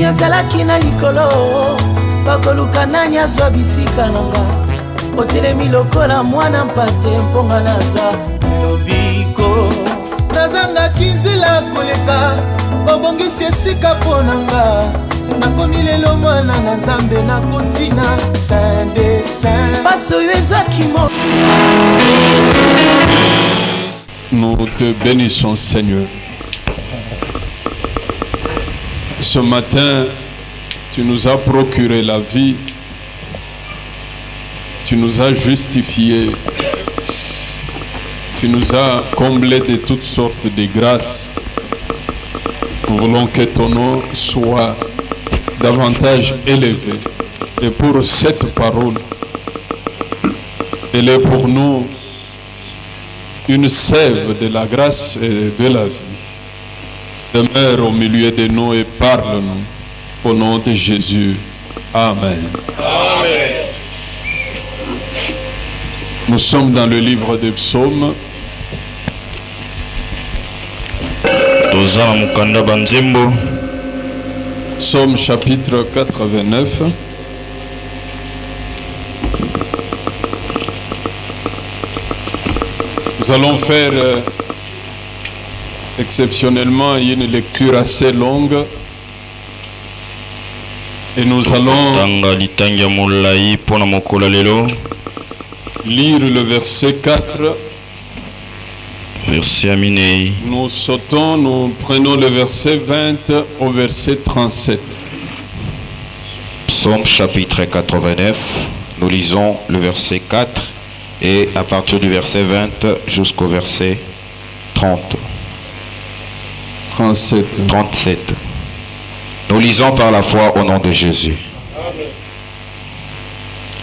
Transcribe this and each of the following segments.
Yazalaki na likolo bakoluka nani azwa bisika nanga otelemi lokola mwana mpate mponga nazwa lobiko nazangaki nzela koleka babongisi esika mpo nanga nakomi lelo mwana na Nzambe nakotina saint de saint paso oyo ezwaki mo. Nous te bénissons Seigneur. Ce matin, tu nous as procuré la vie, tu nous as justifiés, tu nous as comblés de toutes sortes de grâces. Nous voulons que ton nom soit davantage élevé. Et pour cette parole, elle est pour nous une sève de la grâce et de la vie. Demeure au milieu de nous et parle-nous. Au nom de Jésus. Amen. Amen. Nous sommes dans le livre des psaumes. Psaume chapitre 89. Nous allons faire exceptionnellement une lecture assez longue et nous allons lire le verset 4. Nous sautons, nous prenons le verset 20 au verset 37. Psaume chapitre 89, nous lisons le verset 4 et à partir du verset 20 jusqu'au verset 37. Nous lisons par la foi au nom de Jésus. Amen.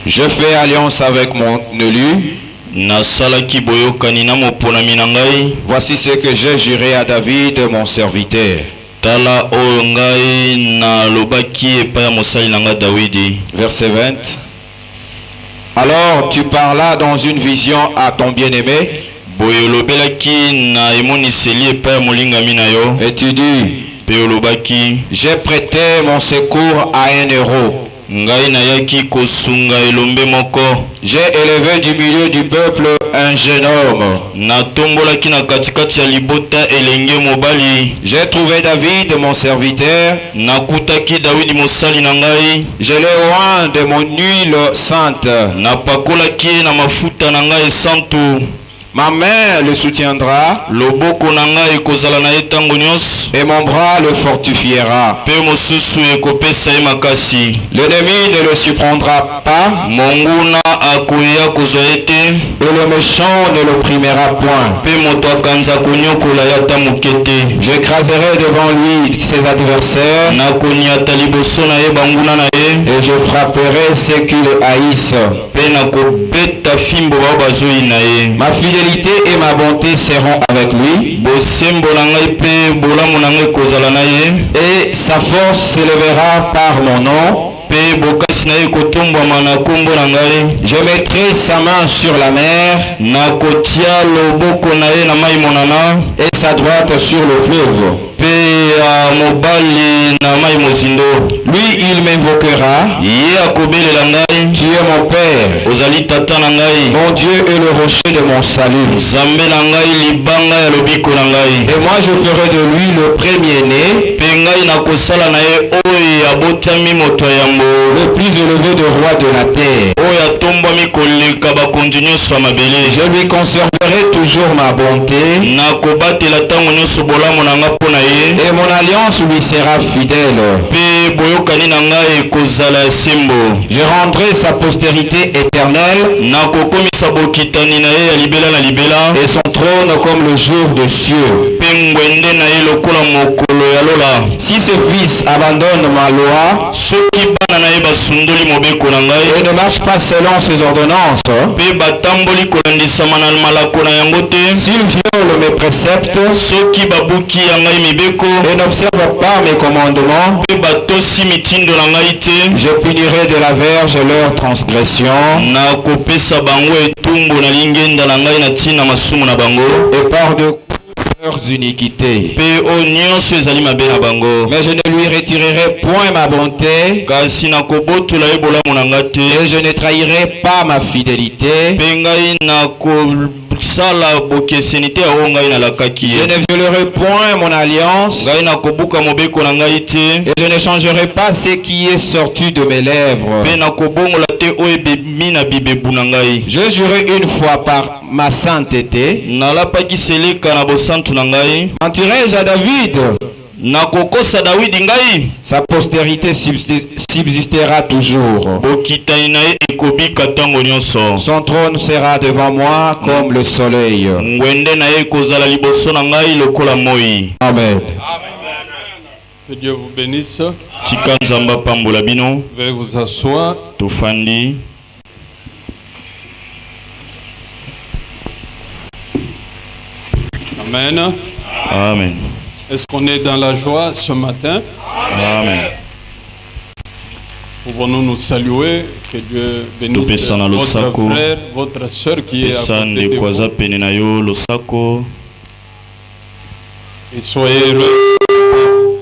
Je fais alliance avec mon élu. Voici ce que j'ai juré à David, mon serviteur. Verset 20. Alors tu parlas dans une vision à ton bien-aimé. Et tu dis, j'ai prêté mon secours à un héros. J'ai élevé du milieu du peuple un jeune homme. J'ai trouvé David mon serviteur. Je l'ai oint de mon huile sainte. Ma main le soutiendra et mon bras le fortifiera. L'ennemi ne le surprendra pas et le méchant ne l'opprimera point. J'écraserai devant lui ses adversaires et je frapperai ceux qui le haïssent. Ma fidélité et ma bonté seront avec lui et sa force s'élèvera par mon nom. Je mettrai sa main sur la mer et sa droite sur le fleuve. Lui il m'invoquera. Tu es mon Père, mon Dieu est le rocher de mon salut. Et moi je ferai de lui le premier-né, le plus élevé de roi de la terre. Je lui conserverai toujours ma bonté et mon alliance lui sera fidèle. Je rendrai sa postérité éternelle et son trône comme le jour de cieux. Si ses fils abandonnent ma loi et ne marchent pas selon ses ordonnances, s'ils violent mes préceptes et n'observent pas mes commandements, je punirai de la verge leur transgression et par de leurs iniquités. Mais je ne lui retirerai point ma bonté, et je ne trahirai pas ma fidélité. Je ne violerai point mon alliance, et je ne changerai pas ce qui est sorti de mes lèvres. Je jurai une fois par ma sainteté. Mentirai-je à David? Sa postérité subsistera toujours. Son trône sera devant moi comme le soleil. Amen. Que Dieu vous bénisse. Veuillez vous asseoir. Amen. Amen. Est-ce qu'on est dans la joie ce matin? Amen. Pouvons-nous nous saluer? Que Dieu bénisse votre frère, votre soeur qui est à côté de vous. Et soyez heureux.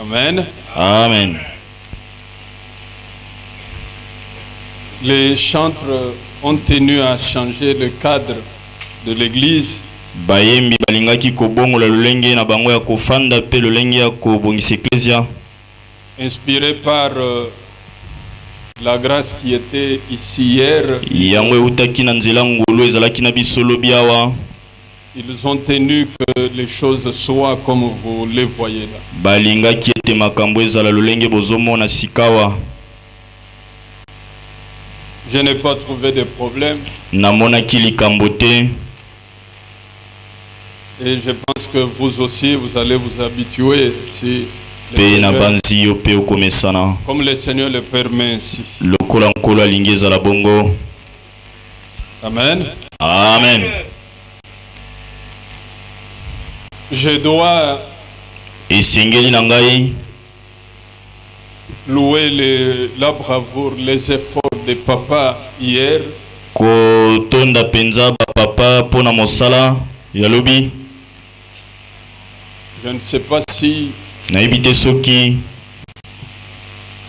Amen. Amen. Les chantres ont tenu à changer le cadre de l'église. Inspiré par la grâce qui était ici hier, ils ont tenu que les choses soient comme vous les voyez là. Je n'ai pas trouvé de problème. Et je pense que vous aussi, vous allez vous habituer si comme le Seigneur le permet ainsi. Amen. Amen. Je dois louer la bravoure, les efforts de papa hier. Je ne sais pas si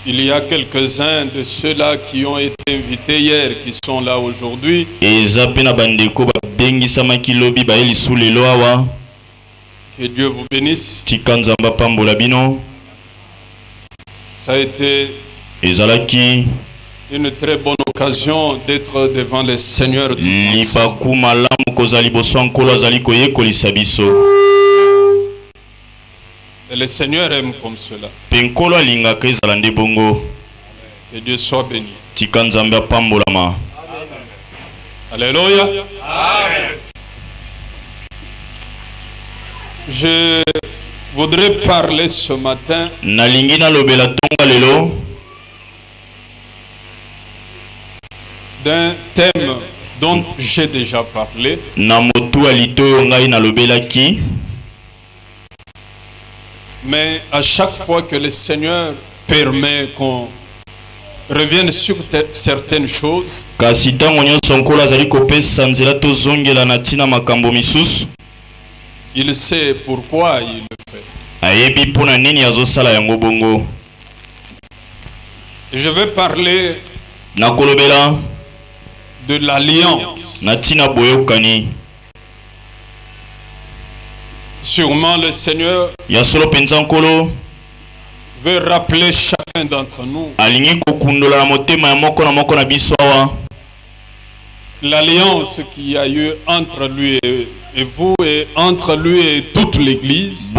il y a quelques-uns de ceux-là qui ont été invités hier, qui sont là aujourd'hui. Que Dieu vous bénisse. Ça a été une très bonne occasion d'être devant le Seigneur. Et le Seigneur aime comme cela. Que Dieu soit béni. Alléluia. Amen. Je voudrais parler ce matin d'un thème dont j'ai déjà parlé. Mais à chaque fois que le Seigneur permet qu'on revienne sur certaines choses, il sait pourquoi il le fait. Et je vais parler de l'alliance. Sûrement le Seigneur veut rappeler chacun d'entre nous l'alliance qu'il y a eu entre lui et vous, et entre lui et toute l'église.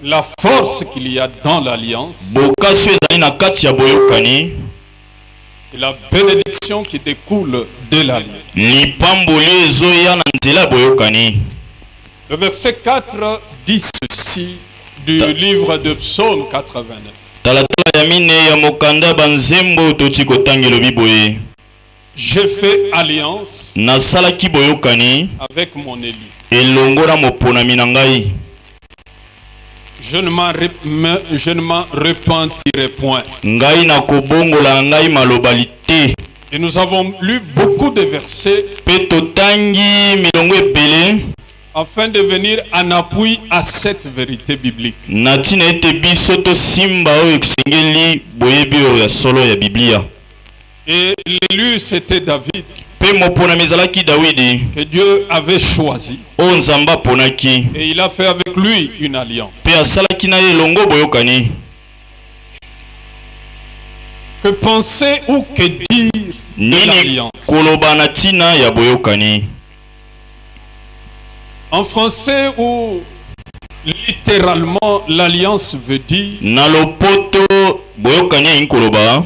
La force qu'il y a dans l'alliance et la bénédiction qui découle de l'alliance. Le verset 4 dit ceci du livre de Psaume 89. J'ai fait alliance avec mon élu. Je ne m'en repentirai point. Ngai na kobongola ngai malobali te. Et nous avons lu beaucoup de versets Pe totangi milongo ebele afin de venir en appui à cette vérité biblique. natina ete biso to simba oyo ekisengeli boyebi oyo ya solo ya Biblia. Et l'élu c'était David Pe moponami ezalaki Dawidi que Dieu avait choisi. oyo Nzambe aponaki Et il a fait avec lui une alliance. pe asalaki na ye elongo boyokani. Que penser ou que dire de Nini l'alliance? koloba na tina ya boyokani. En français ou littéralement l'alliance veut dire Na lopoto boyokani ya koloba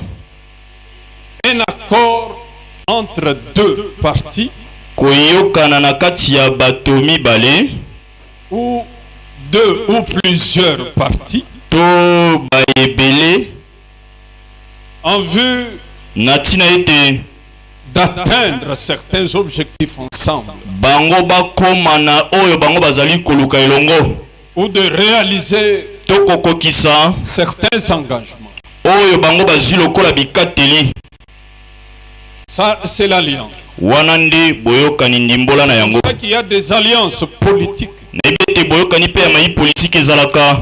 un accord entre deux parties koyokana na kati ya bato mibale ou deux ou plusieurs parties to bayebele en vue na tina ete d'atteindre certains objectifs ensemble bango bakoma na oyo bango bazali koluka elongo ou de réaliser to kokokisa certains engagements. oyo bango bazwi lokola bikateli. Ça, c'est l'alliance. Wana nde boyokani ndimbola na yango. C'est pour ça qu'il y a des alliances politiques. Na ete boyokani pe ya mai politique ezalaka.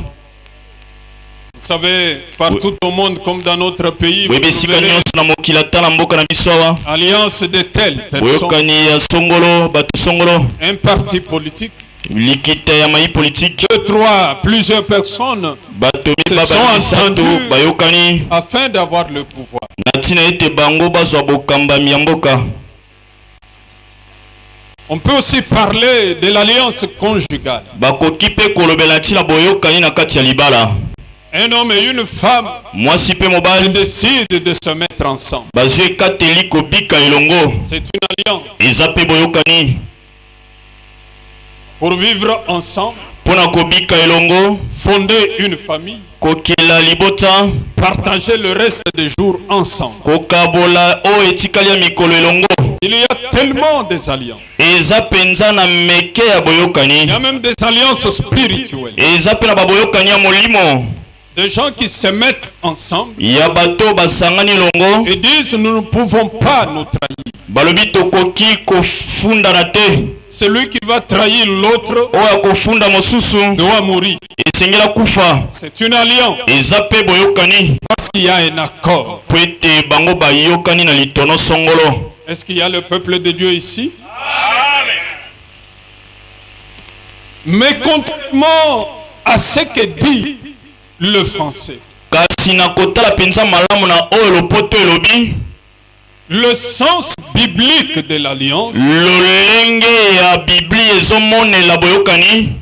Vous savez, partout au monde, comme dans notre pays, vous Webesika verrez nyonso na mokila tala mboka na biso awa. alliance de telles personnes, Boyokani ya songolo, bato songolo. un parti politique, Likita ya mai politique. 2, 3, plusieurs personnes Bato se mibaba sont misato entendus bayokani. afin d'avoir le pouvoir. Na tina ete bango bazwa bokambami ya mboka. On peut aussi parler de l'alliance conjugale. Bakoki pe kolobela tina boyokani na kati ya libala. Un homme et une femme Mwasi pe qui mobali décident de se mettre ensemble. bazwi ekateli kobika elongo. C'est une alliance Eza pe boyokani pour vivre ensemble, pona kobika elongo, fonder une famille, kokela libota, partager le reste des jours ensemble. kokabola o etikali ya mikolo elongo. Il y a tellement des alliances. Eza penza na meke ya Il boyokani. y a même des alliances spirituelles. Eza pe na baboyokani ya molimo. Des gens qui se mettent ensemble Ya bato basangani elongo. et disent nous ne pouvons pas nous trahir. Balobi tokoki kofunda na te. Celui qui va trahir l'autre Oya kofunda mosusu doit mourir. esengela kufa. C'est une alliance Eza pe boyokani. parce qu'il y a un accord. Po ete bango bayokani na litono songolo. Est-ce qu'il y a le peuple de Dieu ici? Mais contrairement à ce que dit le français, Kasi na kotala penza malamu na oyo lopoto elobi. le sens biblique de l'alliance, Lolenge ya Bibli ezomonela boyokani.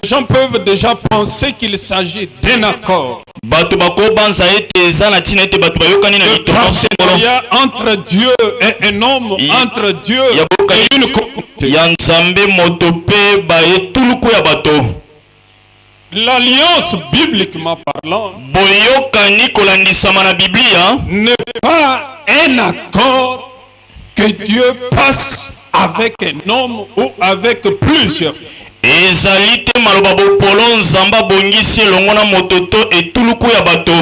les gens peuvent déjà penser qu'il s'agit d'un accord, Bato bakobanza ete eza na tina ete bato bayokani na de litono songolo. partenariat entre Dieu et un homme, entre Dieu Ya boyokani et une communauté. ya Nzambe moto pe baye tuluku ya bato. L'alliance bibliquement parlant Boyokani kolandisama na Biblia n'est pas un accord que Dieu passe avec un homme ou avec plusieurs. ezali te maloba bopolo Nzamba bongisi elongo na moto to etuluku ya bato.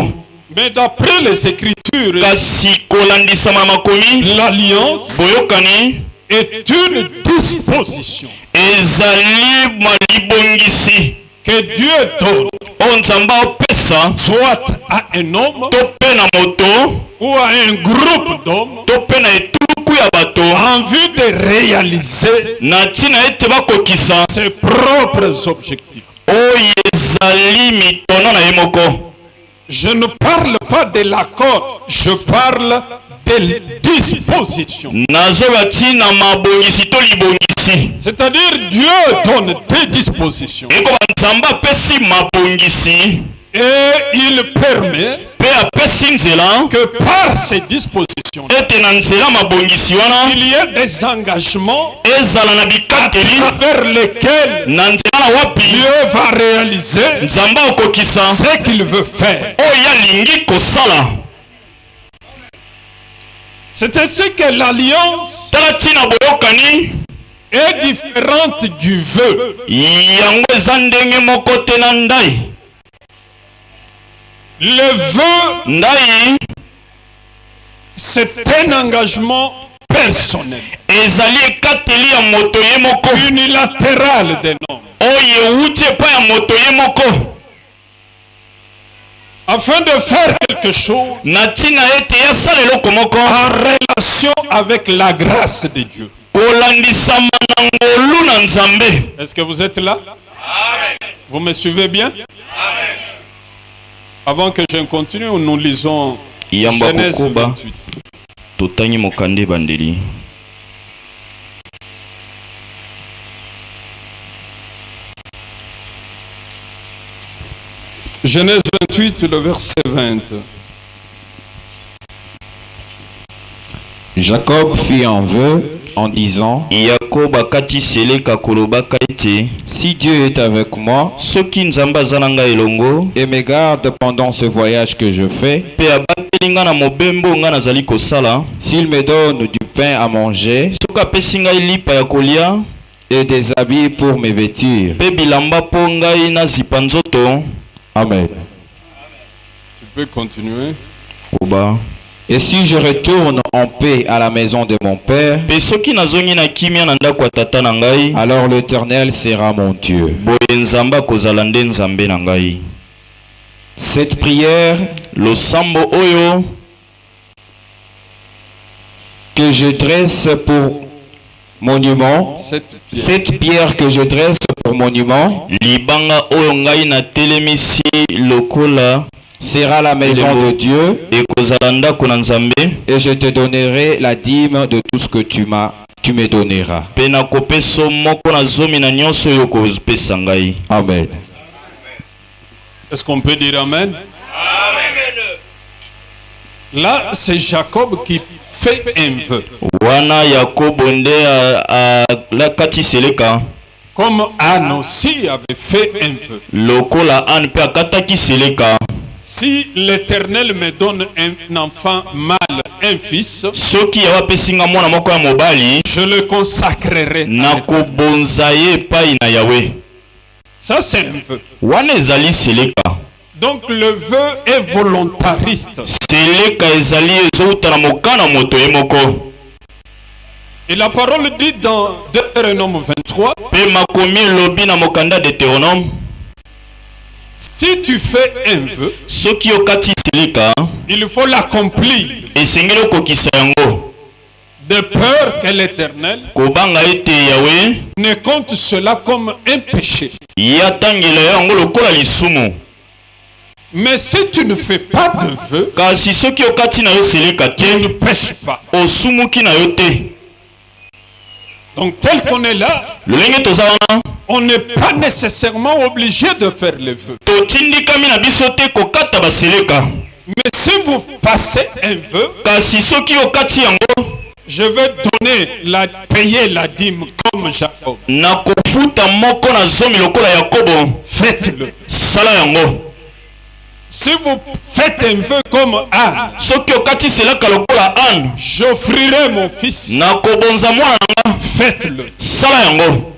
Mais d'après les Écritures, Kasi kolandisama na makomi l'alliance boyokani est une disposition ezali malibongisi que Dieu donne o Nzamba opesa soit à un homme to pe na moto ou à un groupe d'hommes to pe na etuluku ya bato en vue de réaliser na tina ete bakokisa ses propres objectifs. oyo ezali mitono na ye moko. Je ne parle pas de l'accord, je parle des dispositions. Nazoba tina mabongisi to libongisi. C'est-à-dire Dieu donne des dispositions Eko Nzamba pesi mabongisi et il permet pe apesi nzela que par ces dispositions ete na nzela mabongisi wana il y a des engagements ezala na bikateli vers lesquels na nzela na wapi Dieu va réaliser Nzamba okokisa ce qu'il veut faire. oyo alingi kosala. C'est ainsi que l'alliance Tala tina boyokani est différente du vœu. yango eza ndenge moko te na ndai. Le vœu, ndai c'est un engagement personnel, ezali ekateli ya moto ye moko, unilatéral d'un homme, oyo euti epai ya moto ye moko, afin de faire quelque chose na ntina ete yasala eloko moko en relation avec la grâce de Dieu. kolandisama na ngolu na Nzambe. Est-ce que vous êtes là? Amen. Vous me suivez bien? Amen. Avant que je continue, nous lisons Genèse 28. Totangi mokande bandeli. Genèse 28, le verset 20. Jacob fit un vœu en disant: Yakob akatisele kakolobaka ete si Dieu est avec moi soki Nzambe aza na ngai elongo et me garde pendant ce voyage que je fais, pe abakeli nga na mobembo nga nazali kosala, s'il me donne du pain à manger soki apesi ngai lipa ya kolia et des habits pour me vêtir. pe bilamba mpo ngai nazipa nzoto. Amen. Tu peux continuer. Koba. Et si je retourne en paix à la maison de mon père, pe soki nazongi na kimia na ndako ya tata na ngai, alors l'Éternel sera mon Dieu. boye Nzambe akozala nde Nzambe na ngai. Cette prière losambo oyo que je dresse pour monument, cette pierre que je dresse pour monument, libanga oyo ngai na telemisi lokola sera la maison de Dieu, ekozala ndako na Nzambe, et je te donnerai la dîme de tout ce que tu me donneras. pe nakopesa moko na zomi na nyonso oyo okopesa ngai. Amen. Est-ce qu'on peut dire Amen? Amen. Là, c'est Jacob qui fait un vœu. Wana Yakobo nde akatiseleka. Comme Anne aussi avait fait un vœu. Lokola Anne pe akatakiseleka. Si l'Éternel me donne un enfant mâle, un fils, soki yawapesinga mwana moko ya mobali, je le consacrerai. Nakobonza ye epai na Yahweh. Ça c'est un vœu. Wana ezali seleka. Donc le vœu est volontariste. Seleka ezali ezouta na mokana moto ye moko. Et la parole dit dans Deutéronome 23, pe makomi lobi na mokanda Deutéronome, si tu fais un vœu, soki okati seleka, il faut l'accomplir. esengeli okokisa yango. De peur que l'Éternel kobanga ete Yahweh ne compte cela comme un péché. yatangela yango lokola lisumu. Mais si tu ne fais pas de vœu, kasi soki okati na yo seleka tu ne te, pêches pas. osumuki na yo te. Donc tel qu'on est là, lolenge toza wana, on n'est pas nécessairement obligé de faire les vœux. totindikami na biso te kokata baseleka. Mais si vous passez un vœu, kasi soki okati yango, je vais payer la dîme comme Jacob. nakofuta moko na zomi lokola Yakobo. Faites-le. Sala yango. Si vous faites un vœu comme Anne, soki okati seleka lokola Anne, j'offrirai mon fils. nakobonza mwana nanga. Faites-le. Sala yango.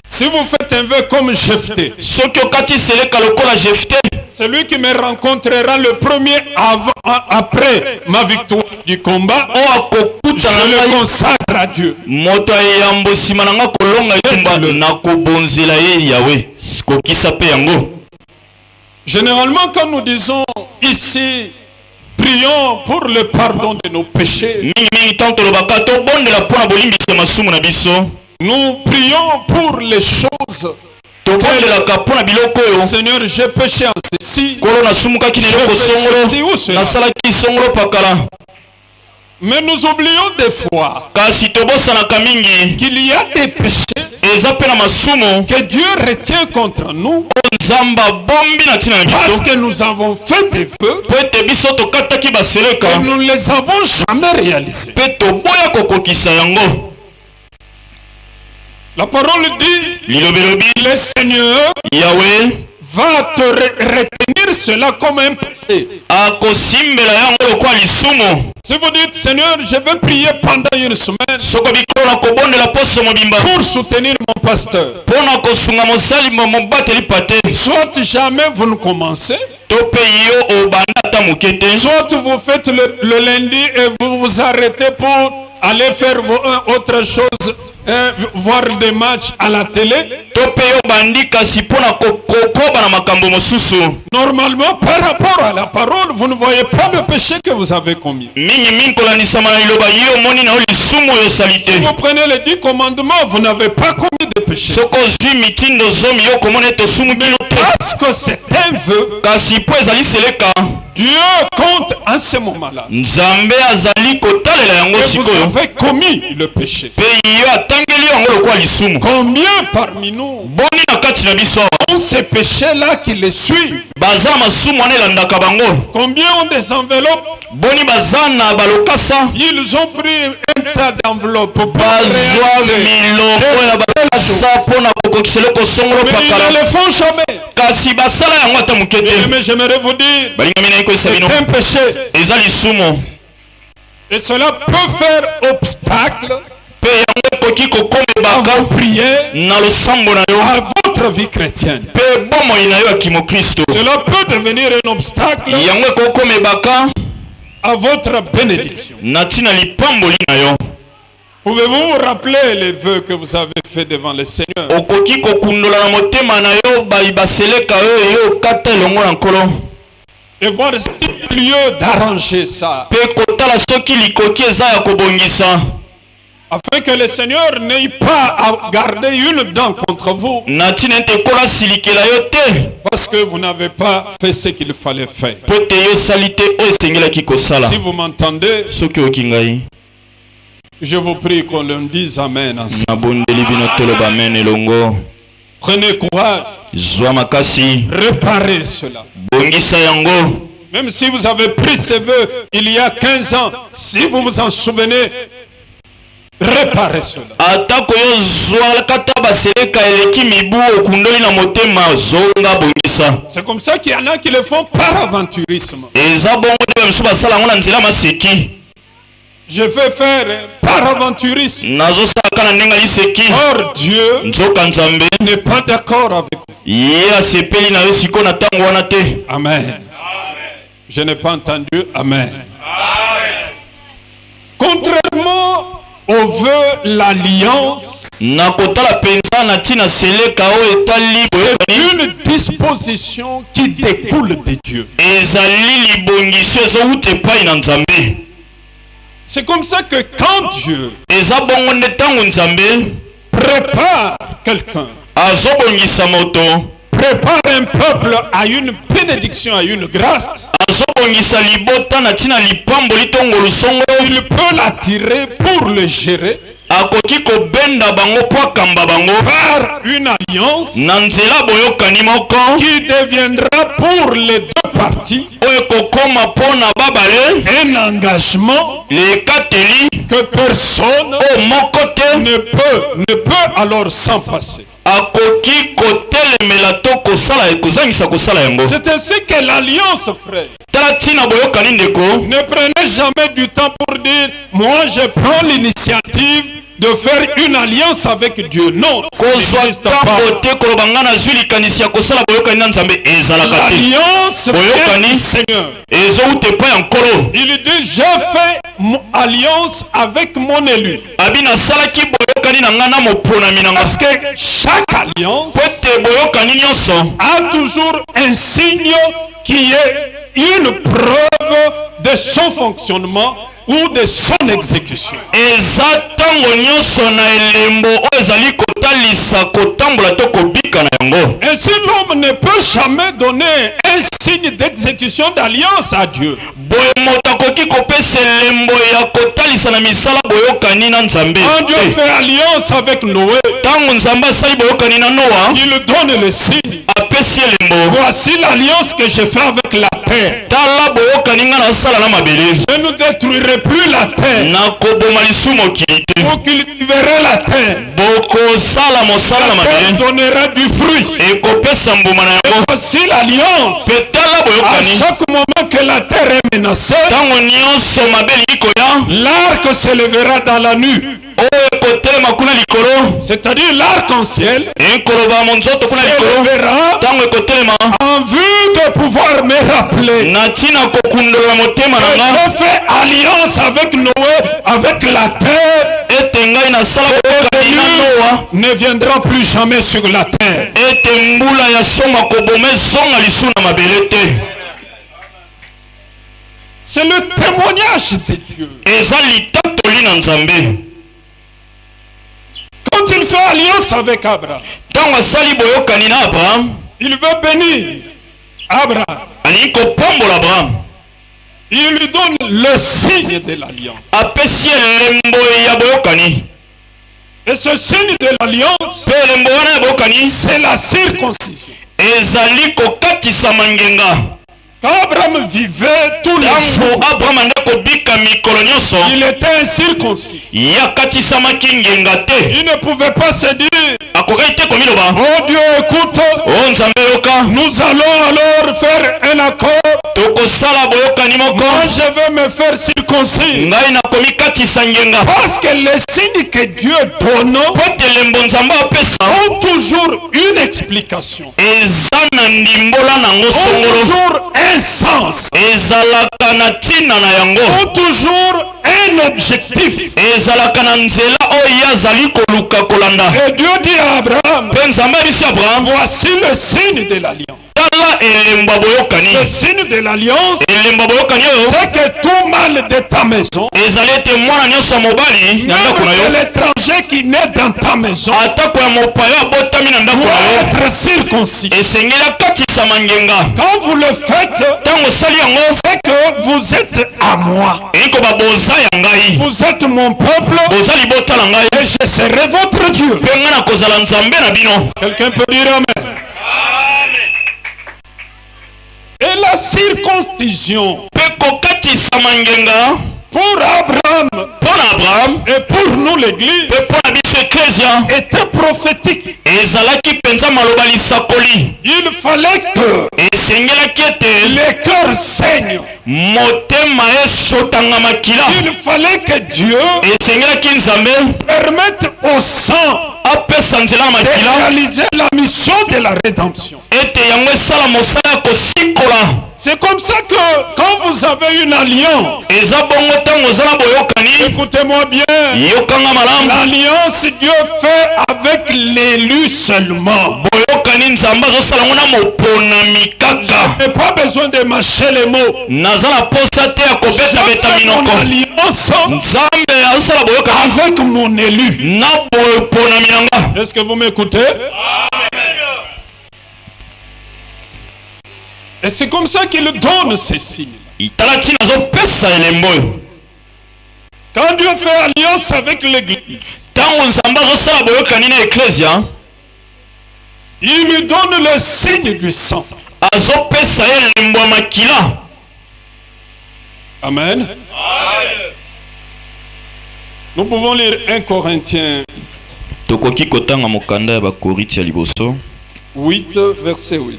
Si vous faites un vœu comme Jephthé, soki okati seleka lokola Jephthé, celui qui me rencontrera le premier après ma victoire du combat, je le consacre à Dieu. moto ayambo sima nanga kolonga etumba, nakobonzela ye Yahweh. Kokisa pe yango. Généralement, quand nous disons ici, prions pour le pardon de nos péchés, nous prions pour les choses. Seigneur, j'ai péché en ceci, mais nous oublions des fois qu'il y a des péchés que Dieu retient contre nous parce que nous avons fait des vœux et nous ne les avons jamais réalisés. La parole dit, le Seigneur Yahweh va te retenir cela comme un péché. Si vous dites, Seigneur, je veux prier pendant une semaine pour soutenir mon pasteur, soit jamais vous ne commencez, soit vous faites le lundi et vous vous arrêtez pour aller faire autre chose, voir des matchs à la télé. Normalement, par rapport à la parole, vous ne voyez pas le péché que vous avez commis. Si vous prenez les 10 commandements, vous n'avez pas commis de péché. Parce que c'est un vœu, Dieu compte en ce moment-là. Et vous avez commis le péché. Combien parmi nous ont ces péchés-là qui les suivent? Combien ont des enveloppes? Ils ont pris un tas d'enveloppes pour mais ils ne le font jamais. Mais j'aimerais vous dire, c'est un péché. Et cela peut faire obstacle à vos prières, à votre vie chrétienne. Cela peut devenir un obstacle à votre bénédiction. Pouvez-vous vous rappeler les vœux que vous avez faits devant le Seigneur? Et voir si lieu d'arranger ça, afin que le Seigneur n'ait pas à garder une dent contre vous, parce que vous n'avez pas fait ce qu'il fallait faire. Si vous m'entendez, je vous prie qu'on le dise Amen ensemble. Prenez courage. Réparez cela. Même si vous avez pris ces vœux il y a 15 ans, si vous vous en souvenez, réparez cela. C'est comme ça qu'il y en a qui le font par aventurisme. Je vais faire par aventurisme. Or Dieu n'est pas d'accord avec vous. Amen. Je n'ai pas entendu Amen. Contrairement au vœu, l'alliance, c'est une disposition qui découle de Dieu. C'est comme ça que quand Dieu prépare quelqu'un, prépare un peuple à une bénédiction, à une grâce, il peut l'attirer pour le gérer par une alliance qui deviendra pour les deux parties un engagement que personne ne peut alors s'en passer. C'est ainsi que l'alliance, frère. Ne prenez jamais du temps pour dire, moi je prends l'initiative de faire une alliance avec Dieu. Non, l'alliance du Seigneur. Il dit, j'ai fait alliance avec mon élu. Parce que chaque alliance a toujours un signe qui est une preuve de son fonctionnement ou de son exécution. Ainsi l'homme ne peut jamais donner un signe d'exécution d'alliance à Dieu. Quand Dieu fait alliance avec Noé, il donne le signe. Voici l'alliance que je fais avec la terre. Je ne détruirai plus la terre. Vous cultiverez la terre. La terre donnera du fruit. Et voici l'alliance. À chaque moment que la terre est menacée, l'arc s'élèvera dans la nuit. C'est-à-dire l'arc-en-ciel s'élèvera en vue de pouvoir me rappeler que je fais alliance avec Noé, avec la terre, et ne viendra plus jamais sur la terre. C'est le témoignage de Dieu. Quand il fait alliance avec Abraham, il veut bénir Abraham. Il lui donne le signe de l'alliance. Et ce signe de l'alliance, c'est la circoncision. Quand Abraham vivait tous les jours, il était incirconcis. Il ne pouvait pas se dire, oh Dieu, écoute, nous allons alors faire un accord. Moi je veux me faire circoncis. Parce que les signes que Dieu donne ont toujours une explication. Ont toujours un sens. Ont toujours un objectif. Et Dieu dit à Abraham, voici le signe de l'alliance. Le signe de l'alliance, c'est que tout mal de ta maison, même l'étranger qui naît dans ta maison, doit être circoncis. Quand vous le faites, c'est que vous êtes à moi. Vous êtes mon peuple et je serai votre Dieu. Quelqu'un peut dire amen. Et la circoncision pour Abraham et pour nous l'église était prophétique. Il fallait que les cœurs saignent. Il fallait que Dieu permette au sang de réaliser la mission de la rédemption. C'est comme ça que quand vous avez une alliance, écoutez-moi bien, l'alliance Dieu fait avec l'élu seulement. Je n'ai pas besoin de mâcher les mots. Je fais mon alliance avec mon élu. Est-ce que vous m'écoutez? Et c'est comme ça qu'il donne ces signes. Quand Dieu fait alliance avec l'église, il lui donne le signe du sang. Amen. Nous pouvons lire 1 Corinthiens 8, verset 8.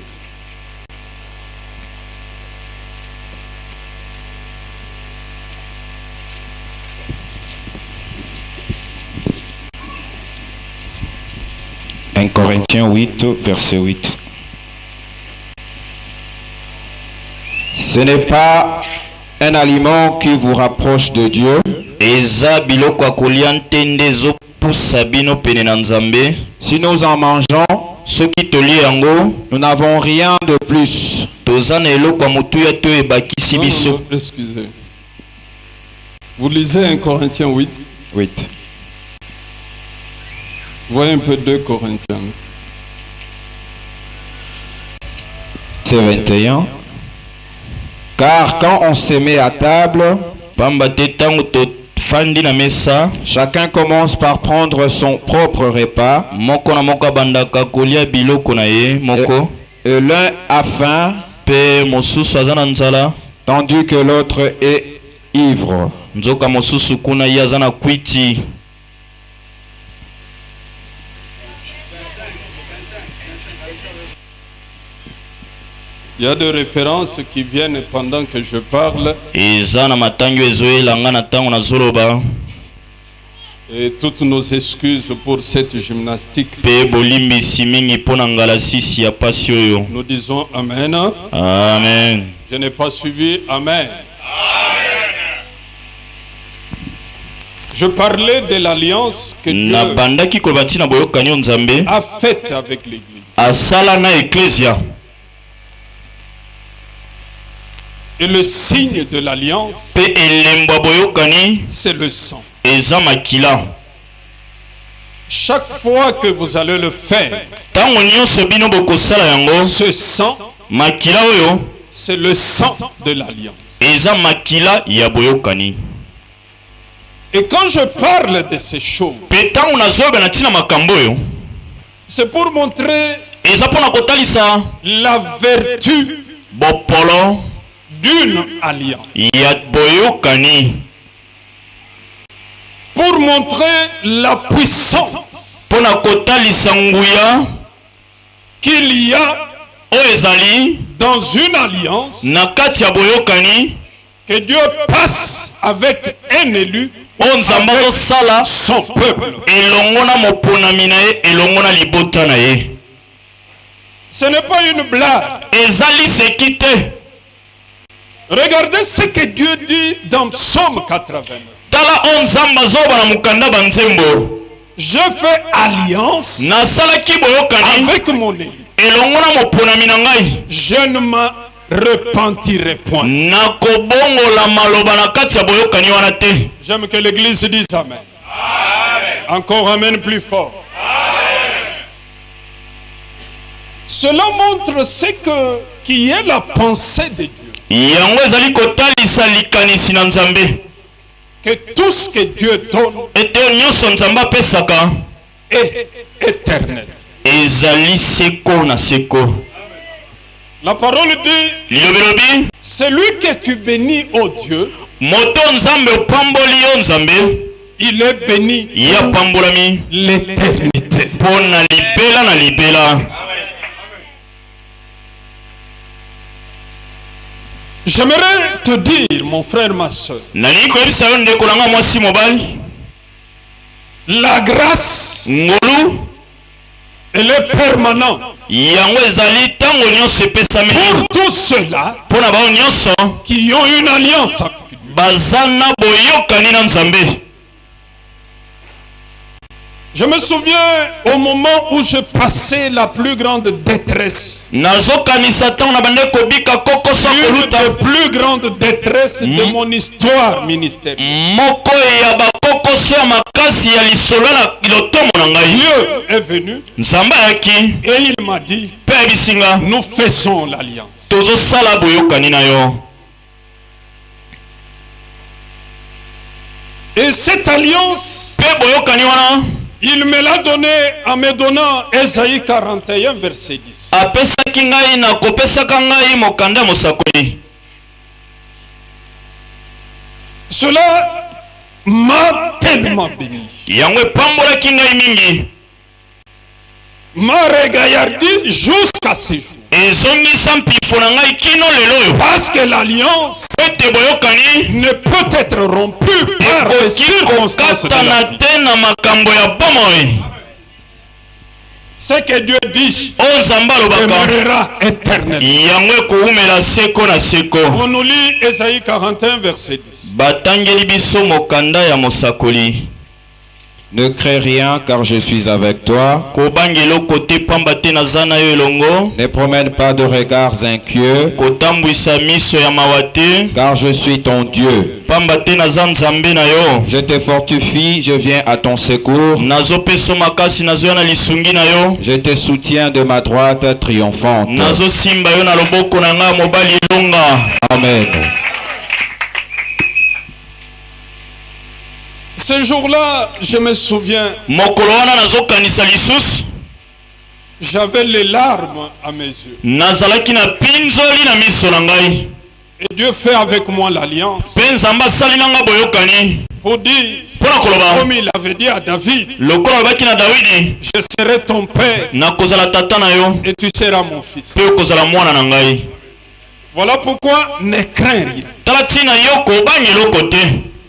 Corinthiens 8, verset 8. Ce n'est pas un aliment qui vous rapproche de Dieu. Si nous en mangeons, nous n'avons rien de plus. Excusez. Vous lisez 1 Corinthiens 8. 8. Voyez un peu 2 Corinthiens. C'est 21. Car quand on se met à table, chacun commence par prendre son propre repas. Et l'un a faim, tandis que l'autre est ivre. Il y a des références qui viennent pendant que je parle. Et toutes nos excuses pour cette gymnastique. Nous disons Amen. Amen. Je n'ai pas suivi Amen. Je parlais de l'alliance que Dieu a faite avec l'Église. Et le signe de l'alliance, c'est le sang. Chaque fois que vous allez le faire, ce sang, c'est le sang de l'alliance. Et quand je parle de ces choses, c'est pour montrer la vertu d'une alliance. Pour montrer la puissance qu'il y a dans une alliance que Dieu passe avec un élu, avec son peuple. Ce n'est pas une blague. Regardez ce que Dieu dit dans Psaume 89. Je fais alliance avec mon élu. Je ne me repentirai point. J'aime que l'église dise Amen. Encore Amen plus fort. Cela montre ce qui est la pensée de Dieu. Que tout ce que Dieu donne est éternel. La parole dit, celui que tu bénis, ô Dieu, il est béni l'éternité. J'aimerais te dire, mon frère, ma soeur, la grâce, elle est permanente pour tous ceux-là qui ont une alliance avec Dieu. Je me souviens au moment où je passais la plus grande détresse. Une des plus grandes détresses de mon histoire ministérielle. Dieu est venu et il m'a dit, nous faisons l'alliance. Et cette alliance, il me l'a donné en me donnant Ésaïe 41 verset 10. Cela m'a tellement béni. M'a regardé jusqu'à ce jour. Parce que l'alliance ne peut être rompue par les circonstances de la vie. Ce que Dieu dit demeurera éternel. On nous lit Ésaïe 41 verset 10. Ne crains rien car je suis avec toi. Ne promène pas de regards inquiets car je suis ton Dieu. Je te fortifie, je viens à ton secours. Je te soutiens de ma droite triomphante. Amen. Ce jour-là, je me souviens, J'avais les larmes à mes yeux. Nazalaki na pinzoli na miso na ngai. Et Dieu fait avec moi l'alliance. Penzamba sali nanga boyokani. Pour dire, comme il avait dit à David, je serai ton père et tu seras mon fils. Voilà pourquoi ne crains rien.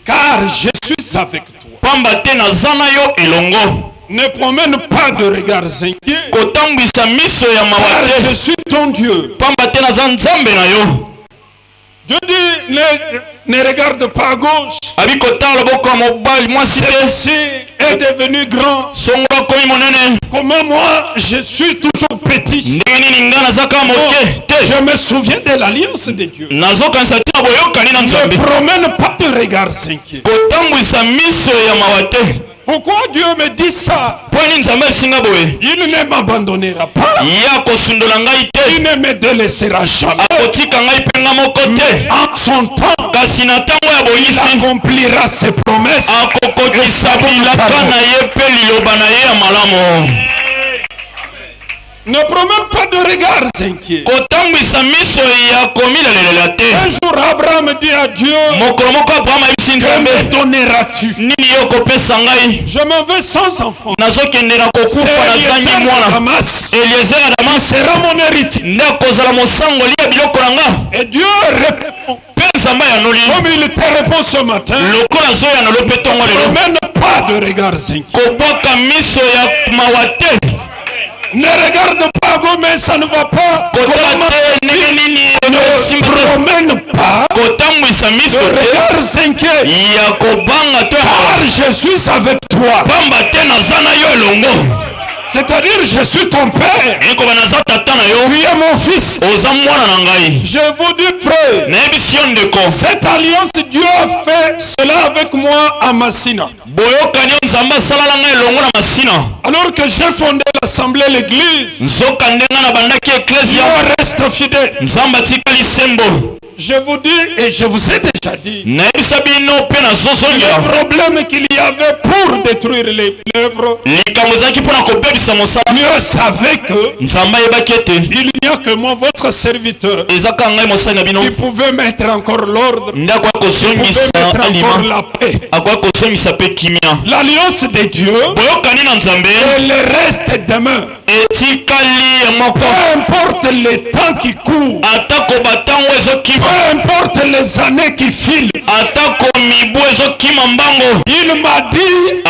Car je suis avec toi. Ne promène pas de regards inquiets. Car je suis ton Dieu. Dieu dit, ne regarde pas à gauche. Celle-ci est devenu grand. Comment moi, je suis toujours petit. Je me souviens de l'alliance de Dieu. Ne promène pas de regards inquiets. Pourquoi Dieu me dit ça? Il ne m'abandonnera pas. Il ne me délaissera jamais. Mais en son temps, il accomplira ses promesses. Ne promène pas de regards inquiets. Un jour, Abraham dit à Dieu, que me donneras-tu? Je m'en vais sans enfant. Eliezer sera mon héritier. Et Dieu répond, comme il te répond ce matin, ne promène pas de regards inquiets. Ne regarde pas comme ça ne va pas. Ne promène pas de regards inquiets. Car je suis avec toi. C'est-à-dire, je suis ton père. Tu es mon fils. Je vous dis, frère, cette alliance, Dieu a fait cela avec moi à Massina. Alors que j'ai fondé l'assemblée, l'église, Dieu reste fidèle. Je vous dis et je vous ai déjà dit, le problème qu'il y avait pour détruire les œuvres, Dieu savait que il n'y a que moi, votre serviteur, qui pouvait mettre encore l'ordre, qui pouvait mettre encore la paix. L'alliance de Dieu, elle reste demain. Peu importe les temps qui courent, peu importe les années qui filent, il m'a dit,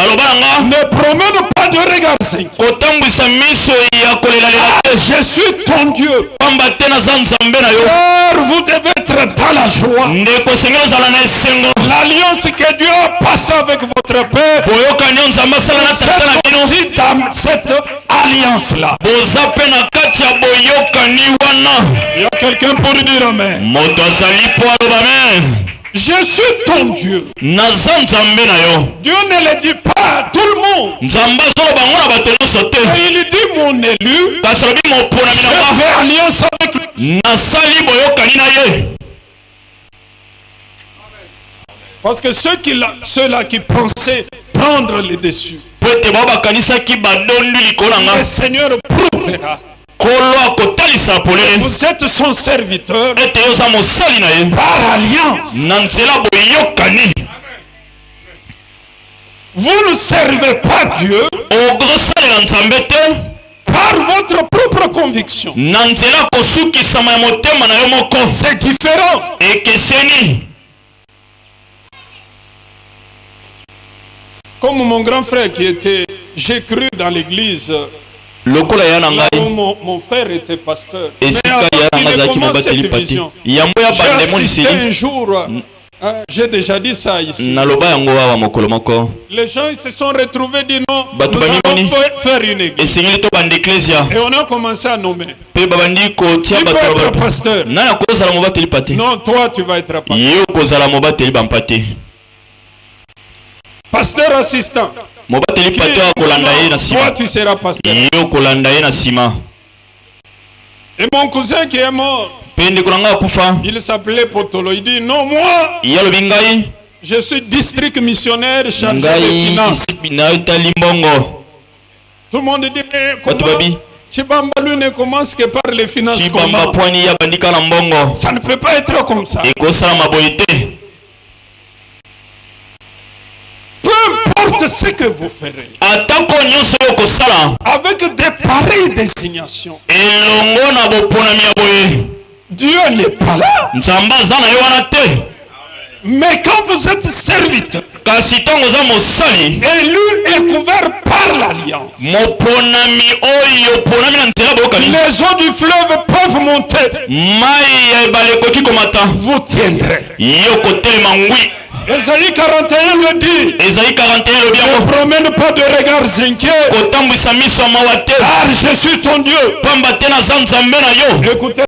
ne promène pas de regards. Je suis ton Dieu. Vous devez être dans la joie. L'alliance que Dieu a passée avec votre père, c'est dans cette alliance-là. Il y a quelqu'un pour dire amen. Je suis ton Dieu. Dieu ne le dit pas à tout le monde. Et il dit mon élu, je fais alliance avec lui. Parce que ceux-là qui pensaient prendre le dessus, le Seigneur prouvera. Vous êtes son serviteur par alliance. Vous ne servez pas Dieu par votre propre conviction. C'est différent. Comme mon grand frère qui était, j'ai cru dans l'église. Là où mon frère était pasteur. Mais avant qu'il ait commencé cette vision, j'ai assisté un jour, j'ai déjà dit ça ici. Les gens ils se sont retrouvés, dit non, nous allons faire une église. Et on a commencé à nommer. Qui peut être pasteur? Non, toi tu vas être pasteur. Pasteur assistant. Toi tu seras pasteur. Et mon cousin qui est mort, il s'appelait Potolo. Il dit non, moi je suis district missionnaire chargé des finances. Tout le monde dit comment? Chibambalu ne commence que par les finances. Ça ne peut pas être comme ça. Peu importe ce que vous ferez, avec des pareilles désignations, Dieu n'est pas là. Mais quand vous êtes serviteur, élu et couvert par l'alliance, les eaux du fleuve peuvent monter. Vous tiendrez. Ésaïe 41 le dit. Ne promène pas de regards inquiets, car je suis ton Dieu. Écoutez.